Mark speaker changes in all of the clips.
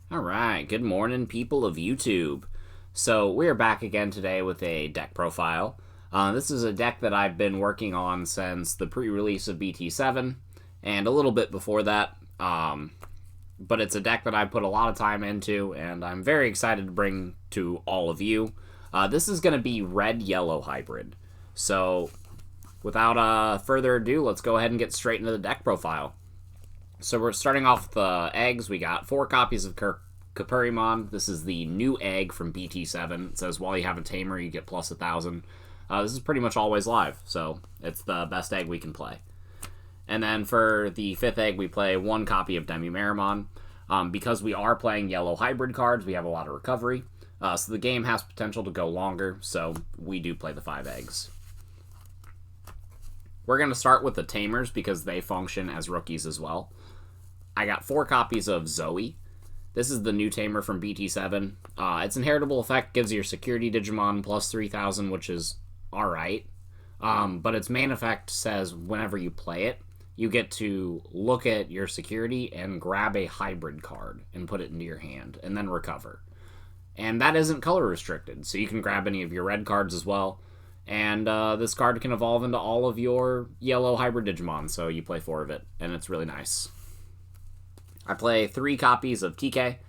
Speaker 1: Alright, good morning, people of YouTube. So, we're back again today with a deck profile. This is a deck that I've been working on since the pre-release of Bt7, and a little bit before that. But it's a deck that I put a lot of time into, and I'm very excited to bring to all of you. This is going to be red-yellow hybrid. So, without further ado, let's go ahead and get straight into the deck profile. So we're starting off with the eggs. We got 4 copies of Kupurimon. This is the new egg from Bt7. It says while you have a Tamer, you get plus 1,000. This is pretty much always live, so it's the best egg we can play. And then for the 5th egg, we play 1 copy of Demi-Meramon. Because we are playing yellow hybrid cards, we have a lot of recovery. So the game has potential to go longer, so we do play the 5 eggs. We're going to start with the Tamers because they function as rookies as well. I got 4 copies of Zoe. This is the new Tamer from Bt7. Its inheritable effect gives your security Digimon plus 3,000, which is alright. But its main effect says whenever you play it, you get to look at your security and grab a hybrid card and put it into your hand, and then recover. And that isn't color restricted, so you can grab any of your red cards as well. And this card can evolve into all of your yellow hybrid Digimon, so you play 4 of it, and it's really nice. I play 3 copies of TK.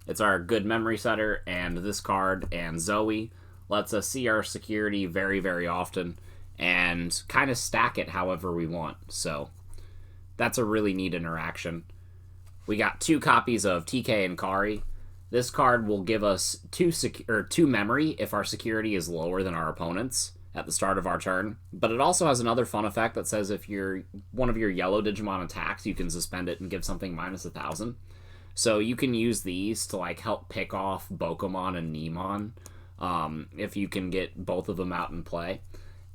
Speaker 1: It's our good memory setter, and this card and Zoe lets us see our security very, very often and kind of stack it however we want. So that's a really neat interaction. We got 2 copies of TK and Kari. This card will give us 2 memory if our security is lower than our opponent's at the start of our turn, but it also has another fun effect that says if one of your yellow Digimon attacks, you can suspend it and give something minus 1,000. So you can use these to like help pick off Bokomon and Nemon if you can get both of them out in play.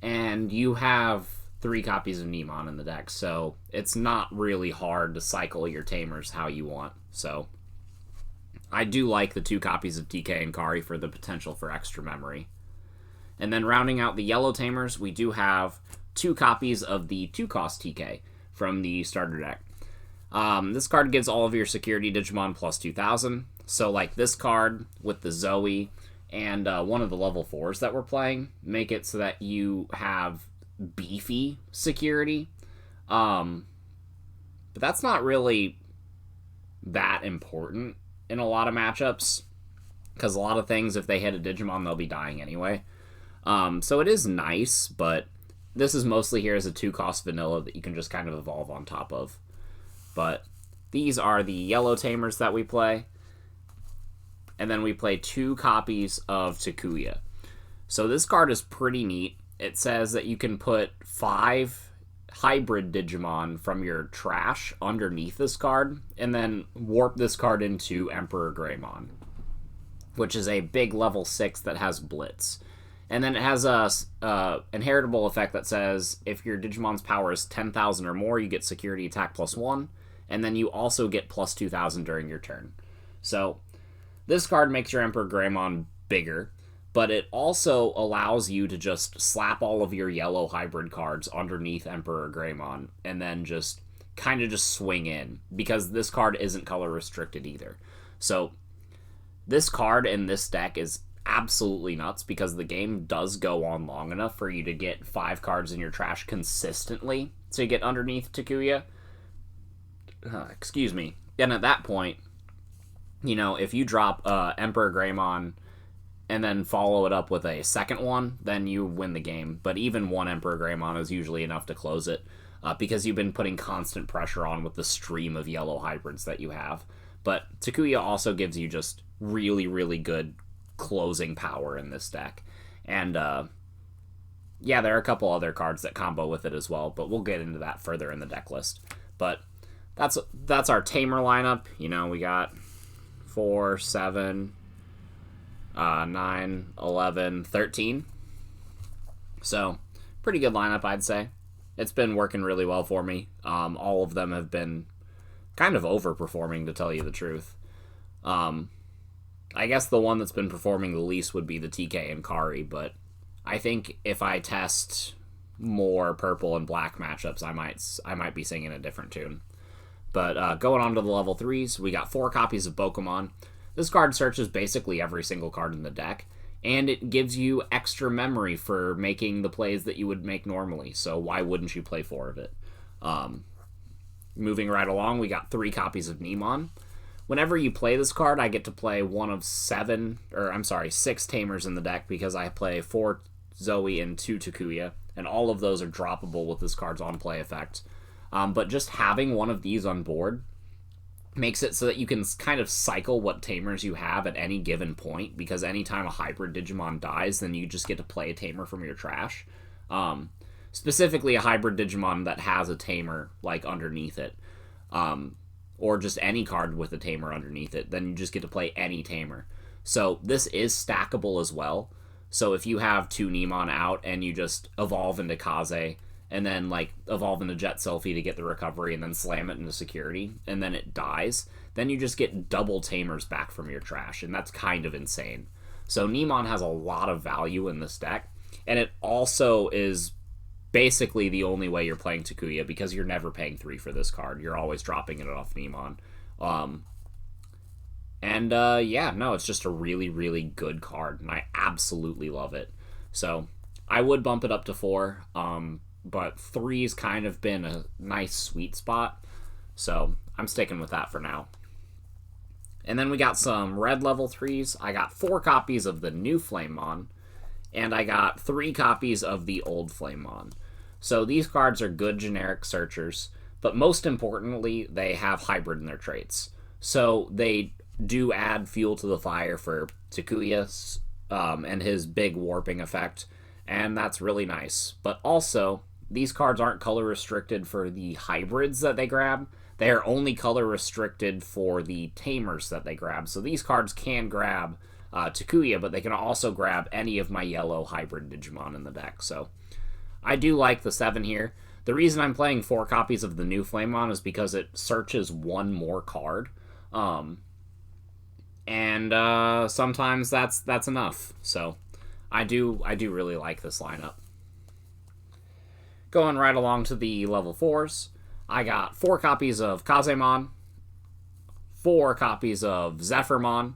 Speaker 1: And you have 3 copies of Nemon in the deck, so it's not really hard to cycle your Tamers how you want. So I do like the 2 copies of TK and Kari for the potential for extra memory. And then rounding out the yellow Tamers, we do have 2 copies of the 2-cost TK from the starter deck. This card gives all of your security Digimon plus 2,000. So like this card with the Zoe and one of the level 4s that we're playing, make it so that you have beefy security. But that's not really that important in a lot of matchups, because a lot of things, if they hit a Digimon, they'll be dying anyway. So it is nice, but this is mostly here as a 2-cost vanilla that you can just kind of evolve on top of. But these are the yellow Tamers that we play. And then we play 2 copies of Takuya. So this card is pretty neat. It says that you can put 5 hybrid Digimon from your trash underneath this card, and then warp this card into EmperorGreymon, which is a big level 6 that has Blitz. And then it has a inheritable effect that says if your Digimon's power is 10,000 or more, you get security attack plus 1, and then you also get plus 2,000 during your turn. So this card makes your EmperorGreymon bigger, but it also allows you to just slap all of your yellow hybrid cards underneath EmperorGreymon and then just kind of just swing in, because this card isn't color restricted either. So this card in this deck is absolutely nuts, because the game does go on long enough for you to get 5 cards in your trash consistently to get underneath Takuya. Excuse me. And at that point, you know, if you drop EmperorGreymon and then follow it up with a second one, then you win the game. But even 1 EmperorGreymon is usually enough to close it, because you've been putting constant pressure on with the stream of yellow hybrids that you have. But Takuya also gives you just really, really good closing power in this deck. And yeah, there are a couple other cards that combo with it as well, but we'll get into that further in the deck list. But that's our Tamer lineup. You know, we got 4, 7, 9, 11, 13. So pretty good lineup, I'd say. It's been working really well for me. All of them have been kind of overperforming, to tell you the truth. I guess the one that's been performing the least would be the TK and Kari, but I think if I test more purple and black matchups, I might be singing a different tune. But going on to the level 3s, we got 4 copies of Bokomon. This card searches basically every single card in the deck, and it gives you extra memory for making the plays that you would make normally, so why wouldn't you play 4 of it? Moving right along, we got 3 copies of Nemon. Whenever you play this card, I get to play 6 Tamers in the deck because I play 4 Zoe and 2 Takuya, and all of those are droppable with this card's on-play effect. But just having one of these on board makes it so that you can kind of cycle what Tamers you have at any given point, because anytime a hybrid Digimon dies, then you just get to play a Tamer from your trash. Specifically a hybrid Digimon that has a Tamer, like, underneath it. Or just any card with a Tamer underneath it, then you just get to play any Tamer. So this is stackable as well. So if you have 2 Nemon out and you just evolve into Kaze, and then like evolve into Jet Selfie to get the recovery and then slam it into security, and then it dies, then you just get double Tamers back from your trash, and that's kind of insane. So Nemon has a lot of value in this deck, and it also is basically the only way you're playing Takuya, because you're never paying 3 for this card. You're always dropping it off Nemon. Yeah, no, it's just a really, really good card, and I absolutely love it. So I would bump it up to 4, but 3's kind of been a nice sweet spot, so I'm sticking with that for now. And then we got some red level 3s. I got 4 copies of the new Flamemon, and I got 3 copies of the old Flamemon. So these cards are good generic searchers, but most importantly, they have hybrid in their traits. So they do add fuel to the fire for Takuya and his big warping effect, and that's really nice. But also, these cards aren't color restricted for the hybrids that they grab. They are only color restricted for the Tamers that they grab. So these cards can grab Takuya, but they can also grab any of my yellow hybrid Digimon in the deck. So I do like the 7 here. The reason I'm playing 4 copies of the new Flamemon is because it searches 1 more card. Sometimes that's enough. So I do really like this lineup. Going right along to the level 4s, I got 4 copies of Kazemon, 4 copies of Zephyrmon.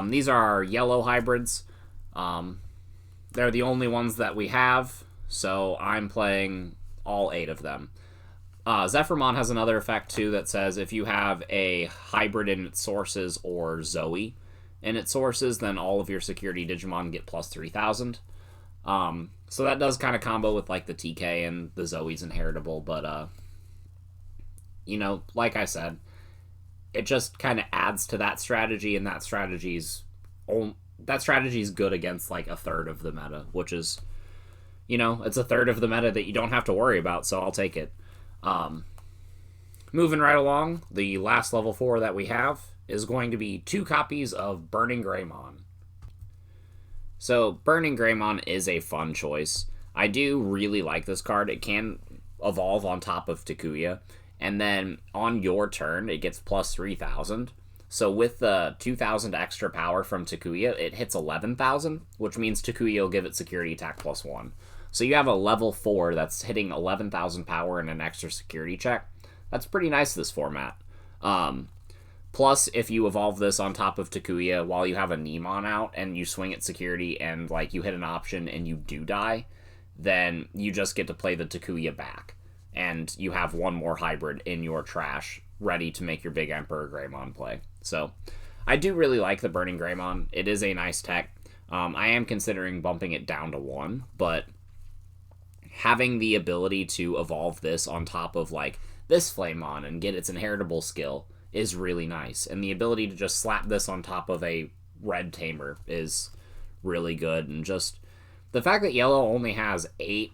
Speaker 1: These are yellow hybrids. They're the only ones that we have, so I'm playing all 8 of them. Zephyrmon has another effect, too, that says if you have a hybrid in its sources or Zoe in its sources, then all of your security Digimon get plus 3,000. So that does kind of combo with, like, the TK and the Zoe's inheritable, but, like I said, it just kind of adds to that strategy, and that strategy's good against, like, a third of the meta, which is, it's a third of the meta that you don't have to worry about, so I'll take it. Moving right along, the last level 4 that we have is going to be 2 copies of Burning Greymon. So, Burning Greymon is a fun choice. I do really like this card. It can evolve on top of Takuya, and then on your turn, it gets plus 3,000. So with the 2,000 extra power from Takuya, it hits 11,000, which means Takuya will give it security attack plus 1. So you have a level 4 that's hitting 11,000 power and an extra security check. That's pretty nice this format. Plus, if you evolve this on top of Takuya while you have a Nemon out and you swing at security and like you hit an option and you do die, then you just get to play the Takuya back. And you have 1 more hybrid in your trash ready to make your big EmperorGreymon play. So I do really like the Burning Greymon. It is a nice tech. I am considering bumping it down to 1, but having the ability to evolve this on top of like this Flamemon and get its inheritable skill is really nice. And the ability to just slap this on top of a red Tamer is really good. And just the fact that yellow only has 8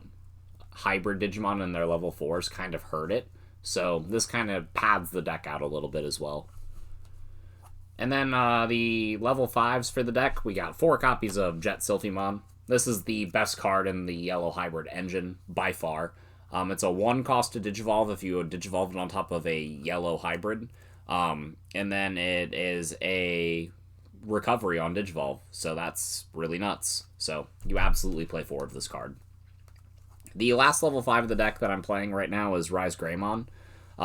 Speaker 1: hybrid Digimon in their level 4s kind of hurt it. So this kind of pads the deck out a little bit as well. And then the level 5s for the deck, we got 4 copies of Jet Sylphimon. This is the best card in the yellow hybrid engine by far. It's a 1 cost to Digivolve if you Digivolve it on top of a yellow hybrid. And then it is a recovery on Digivolve, so that's really nuts. So you absolutely play 4 of this card. The last level 5 of the deck that I'm playing right now is ShineGreymon.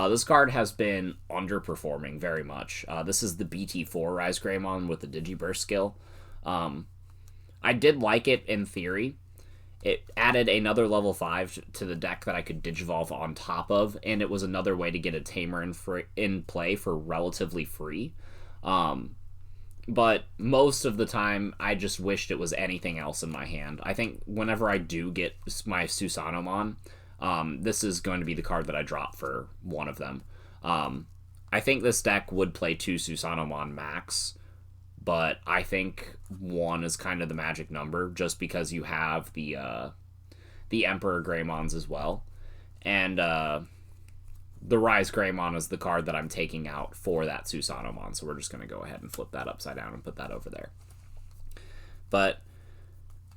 Speaker 1: This card has been underperforming very much. This is the Bt4 Rise Greymon with the Digiburst skill. I did like it in theory. It added another level 5 to the deck that I could Digivolve on top of, and it was another way to get a Tamer in play for relatively free. But most of the time, I just wished it was anything else in my hand. I think whenever I do get my Susanomon, this is going to be the card that I drop for one of them. I think this deck would play 2 Susanomon max, but I think 1 is kind of the magic number, just because you have the EmperorGreymons as well. And the Rise Greymon is the card that I'm taking out for that Susanomon, so we're just going to go ahead and flip that upside down and put that over there. But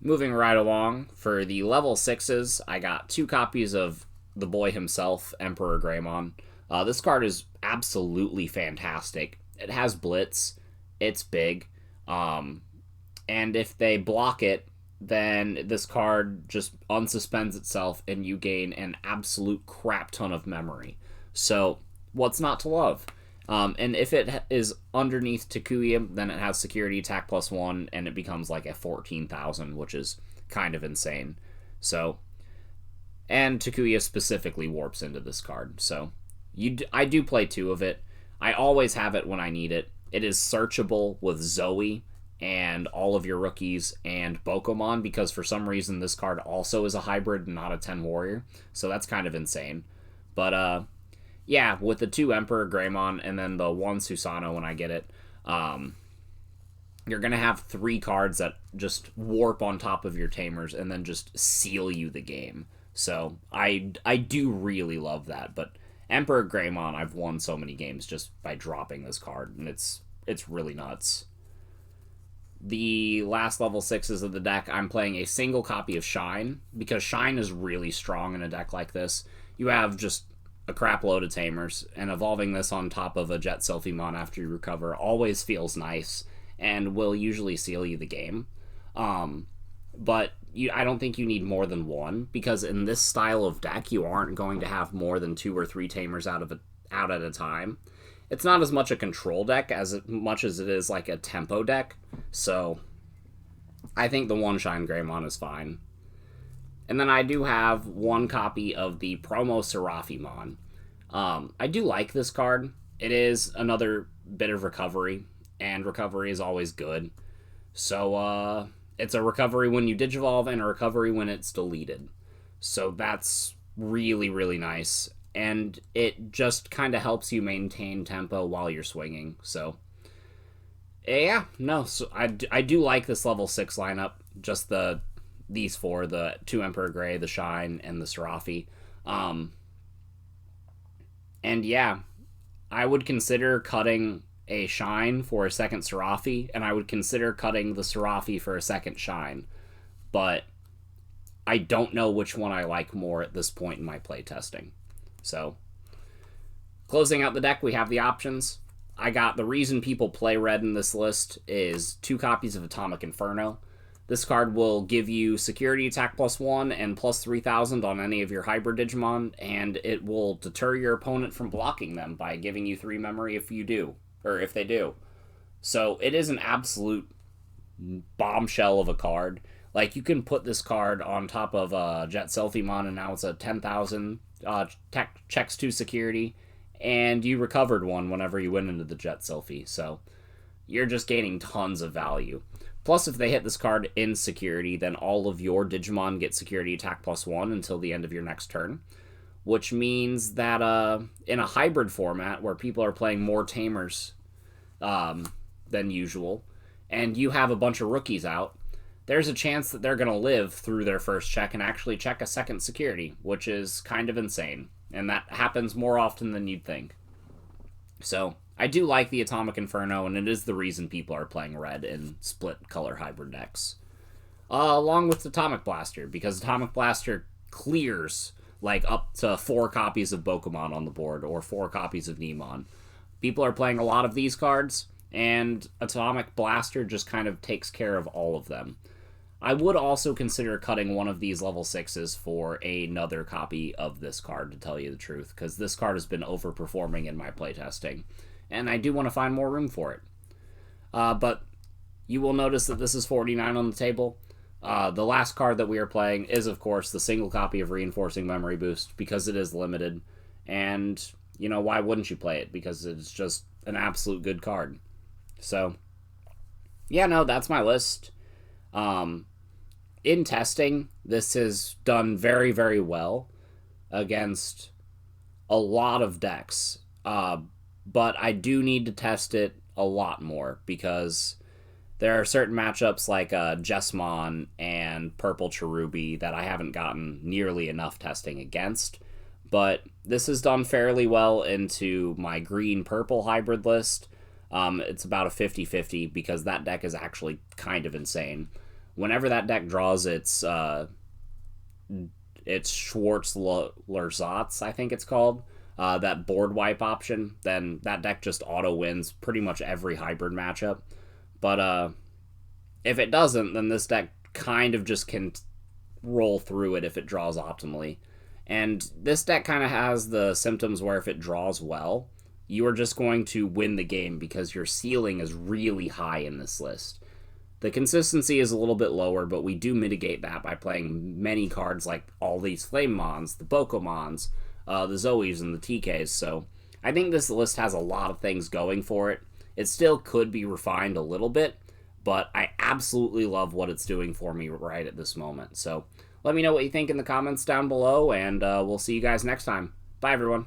Speaker 1: moving right along, for the level 6s, I got 2 copies of the boy himself, EmperorGreymon. This card is absolutely fantastic. It has Blitz, it's big, and if they block it, then this card just unsuspends itself and you gain an absolute crap ton of memory. So, what's not to love? And if it is underneath Takuya, then it has security attack +1, and it becomes like a 14,000, which is kind of insane. So, and Takuya specifically warps into this card. So, I do play 2 of it. I always have it when I need it. It is searchable with Zoe and all of your rookies and Bokomon, because for some reason this card also is a hybrid, not a 10 warrior. So that's kind of insane. But yeah, with the 2 EmperorGreymon and then the 1 Susano when I get it, you're going to have 3 cards that just warp on top of your Tamers and then just seal you the game. So I do really love that. But EmperorGreymon, I've won so many games just by dropping this card, and it's really nuts. The last level 6s of the deck, I'm playing a single copy of Shine, because Shine is really strong in a deck like this. You have just a crap load of Tamers, and evolving this on top of a Jet Sylphimon after you recover always feels nice, and will usually seal you the game. But I don't think you need more than 1, because in this style of deck, you aren't going to have more than 2 or 3 Tamers out at a time. It's not as much a control deck as much as it is like a tempo deck, so I think the 1 ShineGreymon is fine. And then I do have 1 copy of the promo Seraphimon. I do like this card. It is another bit of recovery, and recovery is always good. So, it's a recovery when you Digivolve and a recovery when it's deleted. So that's really, really nice. And it just kind of helps you maintain tempo while you're swinging. So, yeah, no, so I do like this level 6 lineup. Just these 4, the 2 EmperorGrey, the Shine, and the Seraphi. And yeah, I would consider cutting a Shine for a second Seraphi, and I would consider cutting the Seraphi for a second Shine. But I don't know which one I like more at this point in my playtesting. So, closing out the deck, we have the options. I got the reason people play red in this list is 2 copies of Atomic Inferno. This card will give you security attack +1 and +3000 on any of your hybrid Digimon, and it will deter your opponent from blocking them by giving you 3 memory if they do. So it is an absolute bombshell of a card. Like, you can put this card on top of Jet Sylphimon, and now it's a 10,000 checks 2 security, and you recovered 1 whenever you went into the Jet Sylphy. So you're just gaining tons of value. Plus, if they hit this card in security, then all of your Digimon get security attack +1 until the end of your next turn. Which means that in a hybrid format where people are playing more Tamers than usual, and you have a bunch of rookies out, there's a chance that they're going to live through their first check and actually check a second security, which is kind of insane. And that happens more often than you'd think. So, I do like the Atomic Inferno, and it is the reason people are playing red in split-color hybrid decks. Along with Atomic Blaster, because Atomic Blaster clears like up to 4 copies of Bokomon on the board, or 4 copies of Nemon. People are playing a lot of these cards, and Atomic Blaster just kind of takes care of all of them. I would also consider cutting one of these level 6s for another copy of this card, to tell you the truth, because this card has been overperforming in my playtesting, and I do want to find more room for it. But you will notice that this is 49 on the table. The last card that we are playing is, of course, the single copy of Reinforcing Memory Boost, because it is limited, and, you know, why wouldn't you play it? Because it's just an absolute good card. So, yeah, no, that's my list. In testing, this has done very, very well against a lot of decks. But I do need to test it a lot more, because there are certain matchups like Jessamon and Purple Cherubi that I haven't gotten nearly enough testing against. But this has done fairly well into my green-purple hybrid list. It's about a 50-50, because that deck is actually kind of insane. Whenever that deck draws its Schwarz-Lerzatz, I think it's called, that board wipe option, then that deck just auto wins pretty much every hybrid matchup. But if it doesn't, then this deck kind of just can roll through it if it draws optimally. And this deck kind of has the symptoms where if it draws well, you are just going to win the game, because your ceiling is really high in this list. The consistency is a little bit lower, but we do mitigate that by playing many cards like all these Flamemons, the Bokomons, the Zoes, and the TKs. So I think this list has a lot of things going for it. It still could be refined a little bit, but I absolutely love what it's doing for me right at this moment. So let me know what you think in the comments down below, and we'll see you guys next time. Bye, everyone.